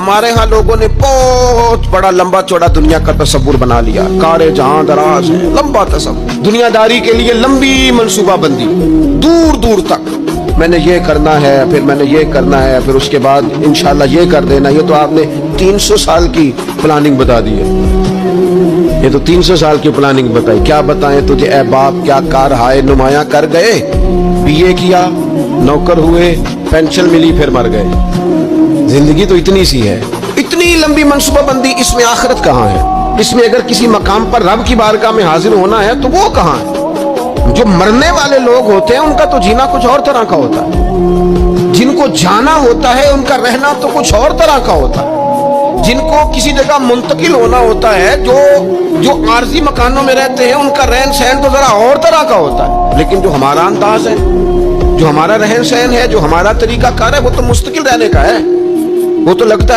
ہمارے ہاں لوگوں نے بہت بڑا لمبا چوڑا دنیا کا تصور بنا لیا، کارے جہاں دراز ہے، لمبا تصور، دنیا داری کے لیے لمبی منصوبہ بندی، دور دور تک میں نے یہ کرنا ہے، پھر میں نے یہ کرنا ہے، پھر اس کے بعد انشاءاللہ یہ کر دینا۔ یہ تو آپ نے 300 سال کی پلاننگ بتا دی ہے، یہ تو 300 سال کی پلاننگ بتائی۔ کیا بتائیں تجھے اے باپ، کیا کارہائے نمایاں کر گئے، BA کیا، نوکر ہوئے، پینشن ملی، پھر مر گئے۔ زندگی تو اتنی سی ہے، اتنی لمبی منصوبہ بندی، اس میں آخرت کہاں ہے؟ اس میں اگر کسی مقام پر رب کی بارگاہ میں حاضر ہونا ہے تو وہ کہاں ہے؟ جو مرنے والے لوگ ہوتے ہیں ان کا تو جینا کچھ اور طرح کا ہوتا ہے، جن کو جانا ہوتا ہے ان کا رہنا تو کچھ اور طرح کا ہوتا ہے، جن کو کسی جگہ منتقل ہونا ہوتا ہے، جو عارضی مکانوں میں رہتے ہیں ان کا رہن سہن تو ذرا اور طرح کا ہوتا ہے۔ لیکن جو ہمارا انداز ہے، جو ہمارا رہن سہن ہے، جو ہمارا طریقہ کار ہے، وہ تو مستقل رہنے کا ہے۔ وہ تو لگتا ہے